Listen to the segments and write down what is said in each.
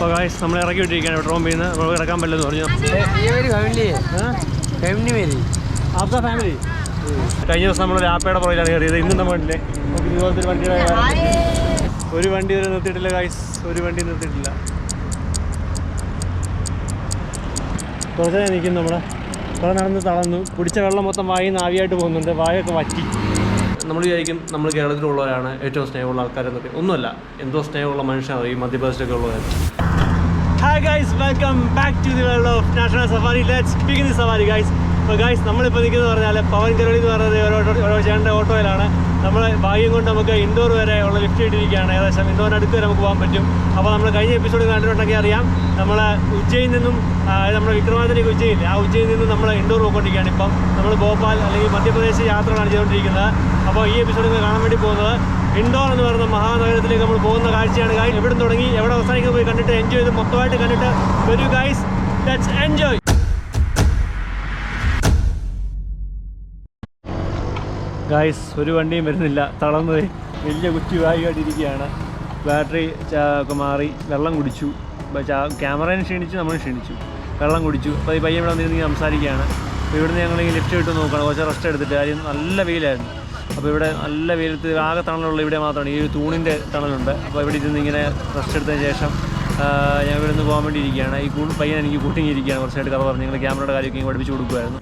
അപ്പോൾ ഗായ്സ് നമ്മൾ ഇറക്കി വിട്ടിരിക്കുകയാണ് പെട്രോൾ ചെയ്യുന്ന നമ്മൾ ഇറക്കാൻ പറ്റില്ലെന്ന് പറഞ്ഞു. ആപ്കാ ഫാമിലി. കഴിഞ്ഞ ദിവസം നമ്മൾ ആപ്പയുടെ പുറകിലാണ് കയറിയത്. ഇന്നും നമ്മൾ ഇല്ലേ ഇതുപോലത്തെ വണ്ടിയുടെ ഒരു വണ്ടി വരെ നിർത്തിയിട്ടില്ല ഗായ്സ്, ഒരു വണ്ടി നിർത്തിയിട്ടില്ല. കുറച്ച് നേരം നിൽക്കും നമ്മൾ. കുറേ നടന്ന് തളർന്നു. കുടിച്ച വെള്ളം മൊത്തം വായിൽ നിന്ന് ആവിയായിട്ട് പോകുന്നുണ്ട്. വായൊക്കെ വറ്റി. നമ്മൾ വിചാരിക്കും നമ്മൾ കേരളത്തിലുള്ളവരാണ് ഏറ്റവും സ്നേഹമുള്ള ആൾക്കാരെന്നൊക്കെ. ഒന്നുമല്ല, എന്തോ സ്നേഹമുള്ള മനുഷ്യനാണ് ഈ മധ്യപ്രദേശത്തൊക്കെ ഉള്ളവർ. Hi guys, welcome back to the world of national safari. Let's begin the safari guys. അപ്പോൾ ഗൈസ് നമ്മളിപ്പോൾ നിൽക്കുന്നത് പറഞ്ഞാൽ പവൻ കരോളി എന്ന് പറയുന്നത് ഒരു ചേട്ടൻ്റെ ഓട്ടോയിലാണ്. നമ്മൾ ഭാഗ്യം കൊണ്ട് നമുക്ക് ഇൻഡോർ വരെ ഉള്ള ലിഫ്റ്റ് ഇട്ടിരിക്കുകയാണ്. ഏകദേശം ഇൻഡോറിന് അടുത്ത് വരെ നമുക്ക് പോകാൻ പറ്റും. അപ്പോൾ നമ്മൾ കഴിഞ്ഞ എപ്പിസോഡ് കണ്ടിട്ടുണ്ടെങ്കിൽ അറിയാം, നമ്മൾ ഉജ്ജയിൽ നിന്നും നമ്മുടെ വിക്രമാദിത്യക്ക് ഉജ്ജയില്ല, ആ ഉജ്ജയിൽ നിന്നും നമ്മൾ ഇൻഡോർ പോയിക്കൊണ്ടിരിക്കുകയാണ്. ഇപ്പം നമ്മൾ ഭോപ്പാൽ അല്ലെങ്കിൽ മധ്യപ്രദേശ് യാത്രകളാണ് ചെയ്തുകൊണ്ടിരിക്കുന്നത്. അപ്പോൾ ഈ എപ്പിസോഡിൽ കാണാൻ വേണ്ടി പോകുന്നത് ഇൻഡോർ എന്ന് പറയുന്ന മഹാനഗരത്തിലേക്ക് നമ്മൾ പോകുന്ന കാഴ്ചയാണ്. ഗൈസ് എവിടെ തുടങ്ങി എവിടെ അവസാനിക്കാൻ പോയി കണ്ടിട്ട് എൻജോയ് ചെയ്ത് മൊത്തമായിട്ട് കണ്ടിട്ട് വരൂ ഗൈസ്, ലെറ്റ്സ് എൻജോയ്. ഗൈസ് ഒരു വണ്ടിയും വരുന്നില്ല, തളർന്ന് വലിയ കുറ്റി വായിക്കാട്ടിരിക്കുകയാണ്. ബാറ്ററി ഒക്കെ മാറി, വെള്ളം കുടിച്ചു, ക്യാമറയും ക്ഷീണിച്ചു, നമ്മൾ ക്ഷീണിച്ചു, വെള്ളം കുടിച്ചു. അപ്പോൾ ഈ പയ്യൻ ഇവിടെ വന്നിരുന്നെങ്കിൽ സംസാരിക്കുകയാണ്. അപ്പോൾ ഇവിടുന്ന് ഞങ്ങൾ ഈ ലിഫ്റ്റ് ഇട്ട് നോക്കുകയാണ്. കുറച്ച് റെസ്റ്റ് എടുത്തിട്ട്. കാര്യം നല്ല വെയിലായിരുന്നു. അപ്പോൾ ഇവിടെ നല്ല വെയിലത്ത് ആകെ തണലുള്ള ഇവിടെ മാത്രമാണ്, ഈ ഒരു തൂണിൻ്റെ തണലുണ്ട്. അപ്പോൾ ഇവിടെ ഇരുന്ന് ഇങ്ങനെ റെസ്റ്റ് എടുത്തതിന് ശേഷം ഞാൻ ഇവിടെ നിന്ന് പോകാൻ വേണ്ടി ഇരിക്കുകയാണ്. ഈ പയ്യൻ എനിക്ക് കൂട്ടിങ്ങിയിരിക്കുകയാണ്. കുറച്ചായിട്ട് കഥ പറഞ്ഞ് ഞങ്ങൾ ക്യാമറയുടെ കാര്യമൊക്കെ പഠിപ്പിച്ച് കൊടുക്കുമായിരുന്നു.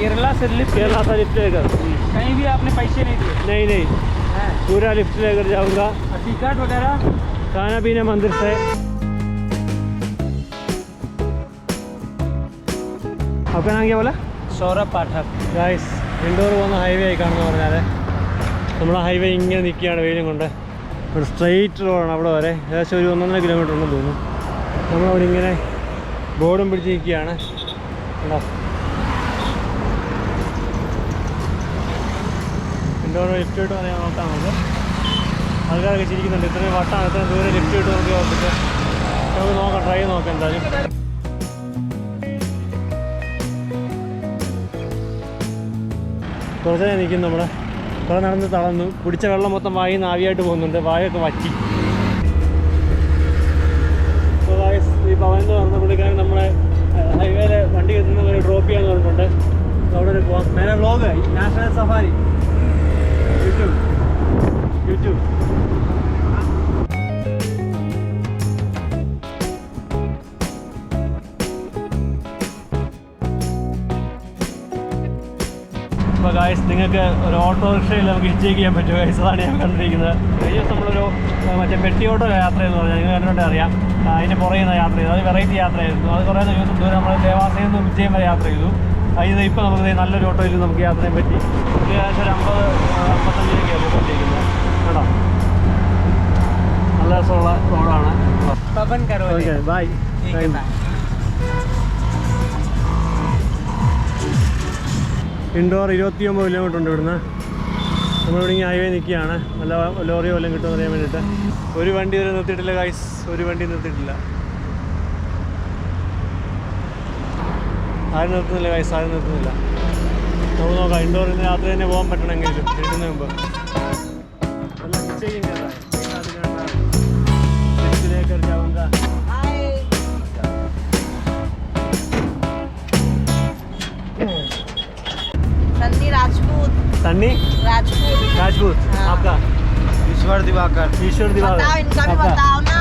केरला से लिफ्ट लेकर कहीं भी आपने पैसे नहीं दिए? नहीं पूरा लिफ्ट लेकर जाऊंगा. टिकट वगैरह खाना पीना मंदिर से. आपका नाम क्या बोला? सौरभ पाठक. ഗായ്സ് ഇൻഡോർ പോകുന്ന ഹൈവേ ആയി കാണുമെന്ന് പറഞ്ഞാൽ നമ്മുടെ ഹൈവേ ഇങ്ങനെ നിൽക്കുകയാണ് വെയിലും കൊണ്ട്. ഒരു സ്ട്രെയിറ്റ് റോഡാണ് അവിടെ വരെ. ഏകദേശം ഒരു 1.5 കിലോമീറ്റർ ഉണ്ടെന്ന് തോന്നുന്നു. നമ്മളവിടെ ഇങ്ങനെ ബോർഡും പിടിച്ച് നിൽക്കുകയാണ്. ഉണ്ടോ ഇൻഡോർ ലിഫ്റ്റ് ഇട്ട് പറയാൻ നോക്കാം. നമുക്ക് ആൾക്കാരൊക്കെ ചിരിക്കുന്നുണ്ട്. ഇത്രയും വട്ടാണ്, ഇത്രയും ദൂരം ലിഫ്റ്റ് ഇട്ട് നോക്കി നോക്കിയിട്ട് നമുക്ക് നോക്കാം, ട്രൈ ചെയ്ത് നോക്കാം എന്തായാലും. കുറച്ച് നേരം നിൽക്കും നമ്മൾ. കുറേ നടന്ന് തളർന്നു. കുടിച്ച വെള്ളം മൊത്തം വായിൽ നിന്ന് ആവിയായിട്ട് പോകുന്നുണ്ട്. വായൊക്കെ വറ്റി. ഇപ്പോൾ ഈ പവൻ എന്ന് പറഞ്ഞ പുള്ളിക്കാരൻ നമ്മളെ ഹൈവേയിൽ വണ്ടി എത്തുന്ന പോലെ ഡ്രോപ്പ് ചെയ്യാന്ന് പറഞ്ഞിട്ടുണ്ട്. അവിടെ ഒരു പോകാം. മേലെ വ്ളോഗ് നാഷണൽ സഫാരി യൂട്യൂബ്. അപ്പോൾ ഗായ്സ് നിങ്ങൾക്ക് ഒരു ഓട്ടോറിക്ഷയിൽ നമുക്ക് ഹിറ്റ് ചെയ്യാൻ പറ്റും ഗായ്സ്. അതാണ് ഞാൻ കണ്ടിരിക്കുന്നത്. കഴിഞ്ഞ ദിവസം നമ്മളൊരു മറ്റേ പെട്ടി ഓട്ടോ യാത്ര എന്ന് പറഞ്ഞാൽ നിങ്ങൾ കണ്ടിട്ടുണ്ടെങ്കിൽ അറിയാം. അതിൻ്റെ പുറകെ നിന്ന് യാത്ര ചെയ്തു. അത് വെറൈറ്റി യാത്രയായിരുന്നു. അത് കുറേ ദിവസം ദൂരം നമ്മൾ ദേവാസയിൽ നിന്ന് ഉജ്ജയം വരെ യാത്ര ചെയ്തു. അതിന് ഇപ്പോൾ നമുക്ക് നല്ലൊരു ഓട്ടോയിൽ നമുക്ക് യാത്ര ചെയ്യാൻ പറ്റി. ഏകദേശം ഒരു 50-55 രൂപയ്ക്കാണ് പോയിക്കൊണ്ടിരിക്കുന്നത് കേട്ടോ. നല്ല രസമുള്ള റോഡാണ്. Okay bye. ഇൻഡോർ 29 കിലോമീറ്റർ ഉണ്ട് ഇവിടുന്ന്. നമ്മളിവിടെ ഇങ്ങനെ ഹൈവേ നിൽക്കുകയാണ്. നല്ല ലോറിയോ വല്ലതും കിട്ടുമെന്ന് അറിയാൻ വേണ്ടിയിട്ട്. ഒരു വണ്ടി വരെ നിർത്തിയിട്ടില്ല ഗൈസ്, ഒരു വണ്ടി നിർത്തിയിട്ടില്ല. ആരും നിർത്തുന്നില്ല ഗൈസ്, ആരും നിർത്തുന്നില്ല. നമുക്ക് നോക്കാം ഇൻഡോറിൽ നിന്ന് രാത്രി തന്നെ പോകാൻ പറ്റണമെങ്കിൽ ഇരുന്നതിന് മുമ്പ്. എല്ലാം നിശ്ചയിക്കും കേട്ടോ. सन्नी राजपूत. आपका? ईश्वर दिवाकर. ईश्वर दिवाकर. बताओ, इनका भी बताओ ना.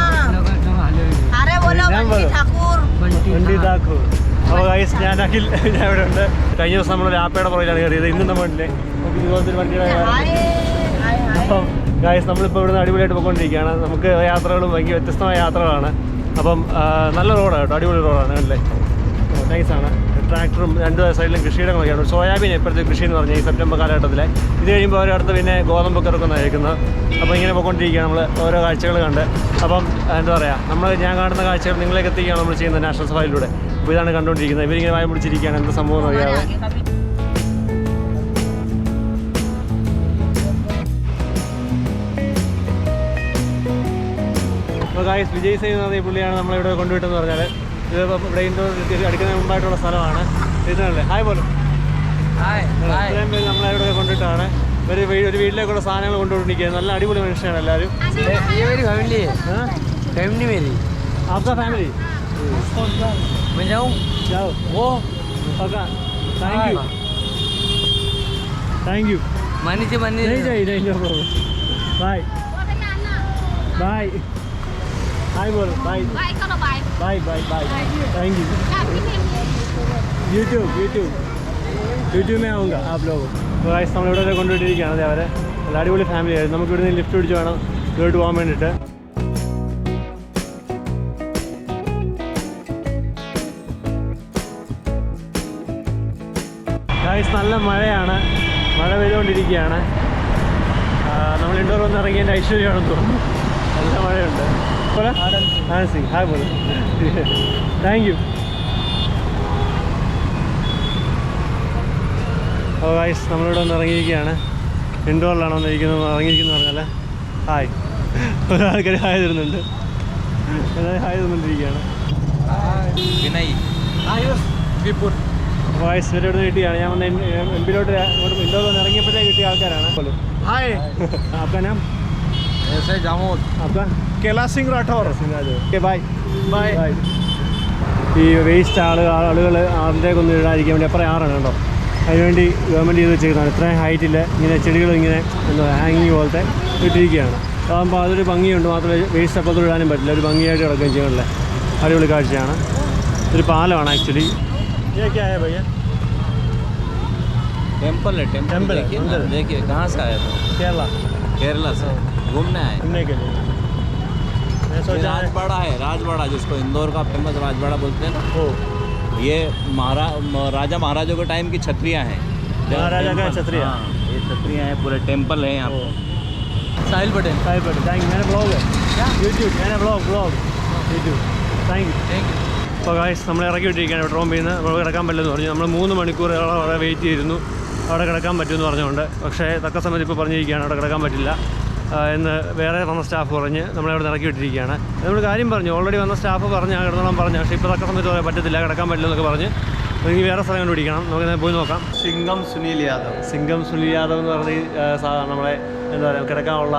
अरे बोलो बंटी ठाकुर. बंटी ठाकुर. അപ്പോൾ ഗൈസ് ഞാൻ അഖിൽ, ഞാൻ ഇവിടെ ഉണ്ട്. കഴിഞ്ഞ ദിവസം നമ്മൾ ആപ്പയുടെ പുറകിലാണ് കയറിയത്. ഇന്നും നമ്മളില്ലേ നമുക്ക് ഇതുപോലത്തെ ഒരു വണ്ടിയുടെ. അപ്പം ഗൈസ് നമ്മളിപ്പോൾ ഇവിടുന്ന് അടിപൊളിയായിട്ട് പോയിക്കൊണ്ടിരിക്കുകയാണ്. നമുക്ക് യാത്രകളും ഭയങ്കര വ്യത്യസ്തമായ യാത്രകളാണ്. അപ്പം നല്ല റോഡാണ് കേട്ടോ, അടിപൊളി റോഡാണ് അല്ലേ. നൈസാണ്. ട്രാക്ടറും രണ്ട് സൈഡിലും കൃഷിയിടങ്ങളൊക്കെയാണ്. സോയാബീൻ ഇപ്പോഴത്തെ കൃഷി എന്ന് പറഞ്ഞാൽ ഈ സെപ്റ്റംബർ കാലഘട്ടത്തിൽ. ഇത് കഴിയുമ്പോൾ അവരടുത്ത് പിന്നെ ഗോതമ്പൊക്കെ ഇറക്കുന്നത് അയക്കുന്നത്. അപ്പോൾ ഇങ്ങനെ പോയിക്കൊണ്ടിരിക്കുകയാണ് നമ്മൾ ഓരോ കാഴ്ചകൾ കണ്ട്. അപ്പം എന്താ പറയുക, ഞാൻ കാണുന്ന കാഴ്ചകൾ നിങ്ങളിലേക്ക് എത്തിക്കുകയാണ് നമ്മൾ ചെയ്യുന്നത് നാഷണൽ സഫാരിയിലൂടെ. അപ്പോൾ ഇതാണ് കണ്ടുകൊണ്ടിരിക്കുന്നത്. ഇവരിങ്ങനെ വായ പിടിച്ചിരിക്കുകയാണ്, എന്താ സംഭവം എന്ന് അറിയാതെ. അപ്പോൾ ഗായ്സ് വിജയ് സൈൻ എന്ന് പറഞ്ഞ പുള്ളിയാണ് നമ്മളിവിടെ കൊണ്ടുവിട്ടെന്ന് പറഞ്ഞാൽ ഇത് ഇവിടെ ഇൻഡോർ അടിക്കുന്നതിന് മുമ്പായിട്ടുള്ള സ്ഥലമാണ്. ഇതിനല്ലേ ഹായ് പോലും ഇത്രയും പേര് നമ്മളവിടെ കൊണ്ടിട്ടാണ് ഒരു വീട്ടിലേക്കുള്ള സാധനങ്ങൾ കൊണ്ടുകൊണ്ടിരിക്കുക. നല്ല അടിപൊളി മനുഷ്യരാണ് എല്ലാവരും. आपका फैमिली मैं जाऊँ जाओ वो पक्का. थैंक यू मानी से मानी नहीं चाहिए no problem. Bye bye hi बोलो bye Bye, con bye. Bye bye bye thank you. YouTube में आऊँगा आप लोग. അപ്പോൾ ഗൈസ് നമ്മളിവിടെ കൊണ്ടുപോയിട്ടിരിക്കുകയാണ് അവരെ. നല്ല അടിപൊളി ഫാമിലി ആയിരുന്നു. നമുക്ക് ഇവിടെ നിന്ന് ലിഫ്റ്റ് പിടിച്ച് വേണം ഇങ്ങോട്ട് പോകാൻ വേണ്ടിയിട്ട്. ഗൈസ് നല്ല മഴയാണ്, മഴ പെയ്തുകൊണ്ടിരിക്കുകയാണ്. നമ്മൾ ഇൻഡോർ വന്ന് ഇറങ്ങിയതിൻ്റെ ഐശ്വര്യമാണെന്ന് തോന്നുന്നു. നല്ല മഴയുണ്ട്. ആനന്ദ് സിംഗ് ഹായ് പോലും താങ്ക് യു. അപ്പോൾ ഗൈസ് നമ്മളിവിടെ വന്ന് ഇറങ്ങിയിരിക്കുകയാണ്. ഇൻഡോറിലാണ് വന്നിരിക്കുന്നത്. ഇറങ്ങിയിരിക്കുന്നത് പറഞ്ഞാൽ ഹായ് ഒരാൾക്കാർ ഹായ് തരുന്നുണ്ട്. ഹായ് തന്നുകൊണ്ടിരിക്കുകയാണ്. വോയിസ് ഇവിടെ കിട്ടിയാണ്. ഞാൻ വന്ന് എംപിലോട്ട് ഇൻഡോർ വന്ന് ഇറങ്ങിയപ്പോഴത്തേക്ക് കിട്ടിയ ആൾക്കാരാണ്. ഹായ് आपका नाम ऐसे जामोद आपका Kailash Singh Rathore. Okay bye bye. ഈ വേസ്റ്റ് ആളുകൾ അതിൻ്റെയൊന്നും ഇടാതിരിക്കാൻ വേണ്ടി അപ്പുറം ആറാണ് കേട്ടോ. അതിനുവേണ്ടി ഗവൺമെൻറ് ചെയ്ത് വെച്ചേക്കുന്നതാണ്. ഇത്രയും ഹൈറ്റിൽ ഇങ്ങനെ ചെടികൾ ഇങ്ങനെ എന്താ ഹാങ്ങിങ് പോലത്തെ ഇട്ടിരിക്കുകയാണ്. അതാകുമ്പോൾ അതൊരു ഭംഗിയുണ്ട്. മാത്രമല്ല വേസ്റ്റ് അപ്പുറത്തോട് ഇടാനും പറ്റില്ല. ഒരു ഭംഗിയായിട്ട് കിടക്കുകയും ചെയ്യുന്നില്ലേ. അടിപൊളി കാഴ്ചയാണ്. ഒരു പാലമാണ് ആക്ച്വലി. ഇതൊക്കെ ആയ ഭയ്യ टेम्पल है. टेम्पल देखिए ना, देखिए कहाँ से आया था? केरला से घूमने आए. घूमने के लिए मैं ये सोचा राजवाड़ा है, राजवाड़ा जिसको इंदौर का फेमस राजवाड़ा बोलते हैं ना. ओ ये राजा महाराजों के टाइम की छतरियाँ हैं. महाराजा का छतरियाँ. हाँ, ये छतरियाँ हैं. पूरे टेम्पल है यहाँ पे. साहिल पटेल थैंक यू. मैंने ब्लॉग है യൂട്യൂബ്. मैंने ब्लॉग യൂട്യൂബ്. Thank you. അപ്പോൾ ഗൈസ് നമ്മൾ ഇറക്കി വിട്ടിരിക്കുകയാണ് ട്രോമ്പിൽ നിന്ന്. നമ്മൾ കിടക്കാൻ പറ്റില്ലെന്ന് പറഞ്ഞു. നമ്മൾ 3 മണിക്കൂർ അവിടെ വെയിറ്റ് ചെയ്തിരുന്നു അവിടെ കിടക്കാൻ പറ്റുമെന്ന് പറഞ്ഞുകൊണ്ട്. പക്ഷേ തക്ക സമയത്ത് ഇപ്പോൾ പറഞ്ഞിരിക്കുകയാണ് അവിടെ കിടക്കാൻ പറ്റില്ല എന്ന് വേറെ വന്ന സ്റ്റാഫ് പറഞ്ഞ് നമ്മളവിടെ ഇറക്കി വിട്ടിരിക്കുകയാണ്. നമ്മൾ കാര്യം പറഞ്ഞു, ഓൾറെഡി വന്ന സ്റ്റാഫ് പറഞ്ഞ് കിടന്നോളാൻ പറഞ്ഞു. പക്ഷേ ഇപ്പോൾ തക്ക സമയത്ത് പറയാൻ പറ്റത്തില്ല, കിടക്കാൻ പറ്റില്ല എന്നൊക്കെ പറഞ്ഞ്. ഇനി വേറെ സ്ഥലം കണ്ടുപിടിക്കണം. നമുക്ക് പോയി നോക്കാം. सिंगम सुनील यादव. സിംഗം സുനിൽ യാദവ് എന്ന് പറഞ്ഞ് നമ്മളെ എന്താ പറയുക കിടക്കാനുള്ള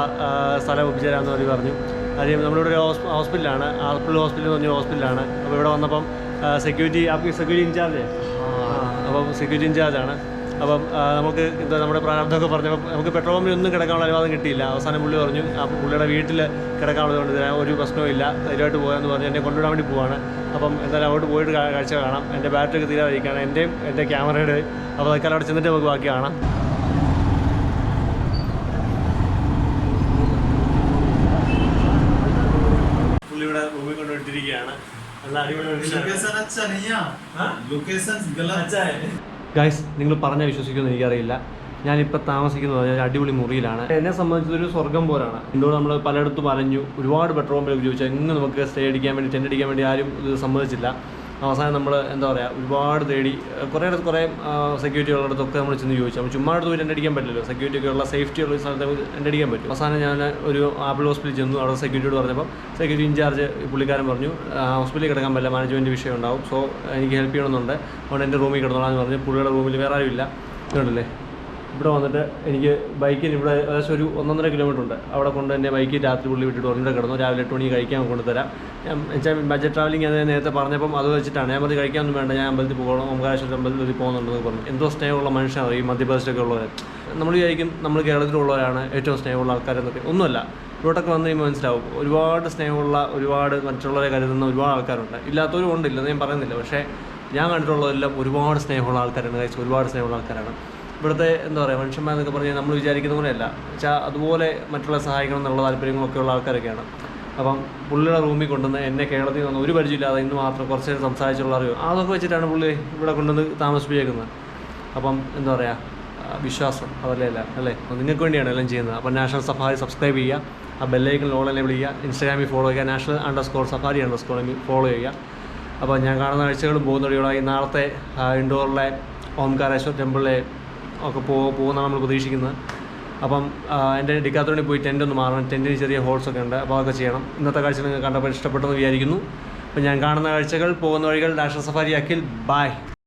സ്ഥലം ഒപ്പിച്ചേരാമെന്ന് അവർ പറഞ്ഞു. കാര്യം നമ്മളിവിടെ ഒരു ഹോസ്പിറ്റലാണ്, ഹോസ്പിറ്റൽ എന്ന് പറഞ്ഞ ഹോസ്പിറ്റലാണ്. അപ്പോൾ ഇവിടെ വന്നപ്പം സെക്യൂരിറ്റി ഇൻചാർജ് അപ്പം സെക്യൂരിറ്റി ഇൻചാർജാണ്. അപ്പം നമുക്ക് എന്താ നമ്മുടെ പ്രാരബ്ധമൊക്കെ പറഞ്ഞപ്പോൾ നമുക്ക് പെട്രോൾ പമ്പിൽ ഒന്നും കിടക്കാനുള്ള അനുവാദം കിട്ടിയില്ല. അവസാനം പുള്ളി പറഞ്ഞു ആ പുള്ളിയുടെ വീട്ടിൽ കിടക്കാനുള്ളത് കൊണ്ട് തരാൻ ഒരു പ്രശ്നവും ഇല്ല, ധൈര്യമായിട്ട് പോകാമെന്ന് പറഞ്ഞ് എന്നെ കൊണ്ടുവിടാൻ വേണ്ടി പോവാണ്. അപ്പം എന്തായാലും അങ്ങോട്ട് പോയിട്ട് കാഴ്ച കാണാം. എൻ്റെ ബാറ്ററി ഒക്കെ തീരാതിരിക്കുകയാണ്, എൻ്റെയും എൻ്റെ ക്യാമറയുടെ. അപ്പോൾ അതൊക്കെ അവിടെ ചെന്നിട്ട് നമുക്ക് ബാക്കി കാണാം. പുള്ളിയുടെ റൂമിൽ കൊണ്ടുവിട്ടിരിക്കുകയാണ്. നല്ല അടിപൊളി अच्छा नहीं है. लोकेशन गलत है. ഗൈസ്, നിങ്ങൾ പറഞ്ഞാൽ വിശ്വസിക്കുമെന്ന് എനിക്കറിയില്ല. ഞാനിപ്പോൾ താമസിക്കുന്നത് ഒരു അടിപൊളി മുറിയിലാണ്. എന്നെ സംബന്ധിച്ചൊരു സ്വർഗം പോലാണ്. ഇന്നോട് നമ്മൾ പലയിടത്തും അലഞ്ഞു, ഒരുപാട് പെട്രോൾ പമ്പ് ചോദിച്ചാൽ എങ്ങനെ നമുക്ക് സ്റ്റേ അടിക്കാൻ വേണ്ടി ടെൻ്റ് അടിക്കാൻ വേണ്ടി ആരും ഇത് സമ്മതിച്ചില്ല. അവസാനം നമ്മൾ എന്താ പറയുക ഒരുപാട് തേടി കുറേ സെക്യൂരിറ്റി ഉള്ളിടത്തൊക്കെ നമ്മൾ ചെന്ന് ചോദിച്ചു. നമ്മൾ ചുമ്മാ അടുത്ത് പോയി ടെൻ്റ് അടിക്കാൻ പറ്റില്ലല്ലോ, സെക്യൂരിറ്റി ഒക്കെ ഉള്ള സേഫ്റ്റി ഉള്ള സ്ഥലത്ത് നമുക്ക് ടെൻ്റ് അടിക്കാൻ പറ്റും. അവസാനം ഞാൻ ഒരു ആപ്പിൾ ഹോസ്പിറ്റലിൽ ചെന്നു. അവിടെ സെക്യൂരിറ്റിയോട് പറഞ്ഞപ്പോൾ സെക്യൂരിറ്റി ഇൻചാർജ് പുള്ളിക്കാരൻ പറഞ്ഞു ഹോസ്പിറ്റലിൽ കിടക്കാൻ പറ്റില്ല, മാനേജ്മെൻറ്റ് വിഷയം ഉണ്ടാവും, സോ എനിക്ക് ഹെൽപ്പ് ചെയ്യണമെന്നുണ്ട്, അതുകൊണ്ട് എൻ്റെ റൂമിൽ കിടന്നോളാന്ന് പറഞ്ഞ് പുള്ളിയുടെ റൂമിൽ വേറെ ആരുമില്ല. ഇതുണ്ടല്ലേ ഇവിടെ വന്നിട്ട് എനിക്ക് ബൈക്കിന് ഇവിടെ ഏകദേശം ഒരു 1.5 കിലോമീറ്റർ ഉണ്ട്. അവിടെ കൊണ്ട് എൻ്റെ ബൈക്ക് രാത്രി പുള്ളി വിട്ടിട്ട് ഒന്നിട്ട് കിടന്നു. രാവിലെ 8 മണിക്ക് കഴിക്കാൻ കൊണ്ടുതരാം. ഞാൻ വെച്ചാൽ ബഡ്ജറ്റ് ട്രാവലിംഗ് അത് നേരത്തെ പറഞ്ഞപ്പം അത് വെച്ചിട്ടാണ് ഞാൻ പറഞ്ഞ് കഴിക്കാനൊന്നും വേണ്ട, ഞാൻ അമ്പലത്തിൽ പോകണം, ഓംകാരേശ്വര അമ്പലത്തിൽ പോകുന്നുണ്ടെന്ന് പറഞ്ഞു. എന്തോ സ്നേഹമുള്ള മനുഷ്യനാണ് ഈ മധ്യപ്രദേശത്തൊക്കെ ഉള്ളവർ. നമ്മൾ വിചാരിക്കും നമ്മൾ കേരളത്തിലുള്ളവരാണ് ഏറ്റവും സ്നേഹമുള്ള ആൾക്കാരെന്നൊക്കെ. ഒന്നുമല്ല, ഇവിടൊക്കെ വന്ന് കഴിയുമ്പോൾ മനസ്സിലാവും ഒരുപാട് സ്നേഹമുള്ള, ഒരുപാട് മറ്റുള്ളവരെ കരുതുന്ന ഒരുപാട് ആൾക്കാരുണ്ട്. ഇല്ലാത്തവരും ഉണ്ട്, ഇല്ലെന്ന് ഞാൻ പറയുന്നില്ല. പക്ഷേ ഞാൻ കണ്ടിട്ടുള്ളതെല്ലാം ഒരുപാട് സ്നേഹമുള്ള ആൾക്കാരാണ് കഴിച്ച്, ഒരുപാട് സ്നേഹമുള്ള ആൾക്കാരാണ്. ഇവിടുത്തെ എന്താ പറയുക മനുഷ്യന്മാരെന്നൊക്കെ പറഞ്ഞാൽ നമ്മൾ വിചാരിക്കുന്ന പോലെയല്ല. വെച്ചാൽ അതുപോലെ മറ്റുള്ള സഹായിക്കണം എന്നുള്ള താല്പര്യങ്ങളൊക്കെ ഉള്ള ആൾക്കാരൊക്കെയാണ്. അപ്പം പുള്ളിയുടെ റൂമിൽ കൊണ്ടുവന്ന് എന്നെ കേരളത്തിൽ നിന്ന് ഒരു പരിചയമില്ലാതെ ഇന്ന് മാത്രം കുറച്ച് നേരം സംസാരിച്ചുള്ള അറിവ് അതൊക്കെ വെച്ചിട്ടാണ് പുള്ളി ഇവിടെ കൊണ്ടുവന്ന് താമസിപ്പിച്ചേക്കുന്നത്. അപ്പം എന്താ പറയുക വിശ്വാസം അതല്ലേ അല്ലേ, നിങ്ങൾക്ക് വേണ്ടിയാണ് എല്ലാം ചെയ്യുന്നത്. അപ്പം നാഷണൽ സഫാരി സബ്സ്ക്രൈബ് ചെയ്യുക, ആ ബെല്ലൈക്കൻ ഓൾ എന്നെ വിളിക്കുക, ഇൻസ്റ്റാഗ്രാമിൽ ഫോളോ ചെയ്യുക, national_safari_ ഫോളോ ചെയ്യുക. അപ്പോൾ ഞാൻ കാണുന്ന ആഴ്ചകളും പോകുന്ന വഴികളായി നാളത്തെ ഇൻഡോറിലെ ഓംകാരേശ്വർ ടെമ്പിളിലെ ഒക്കെ പോകുന്നതാണ് നമ്മൾ പ്രതീക്ഷിക്കുന്നത്. അപ്പം എൻ്റെ ഡിക്കാത്തോണിൽ പോയി ടെൻ്റ് ഒന്ന് മാറണം. ടെൻറ്റിന് ചെറിയ ഹോൾസൊക്കെ ഉണ്ട്, അപ്പോൾ അതൊക്കെ ചെയ്യണം. ഇന്നത്തെ കാഴ്ച നിങ്ങൾ കണ്ടപ്പോൾ ഇഷ്ടപ്പെട്ടെന്ന് വിചാരിക്കുന്നു. അപ്പോൾ ഞാൻ കാണുന്ന കാഴ്ചകൾ, പോകുന്ന വഴികൾ, നാഷണൽ സഫാരി അഖിൽ. ബായ്.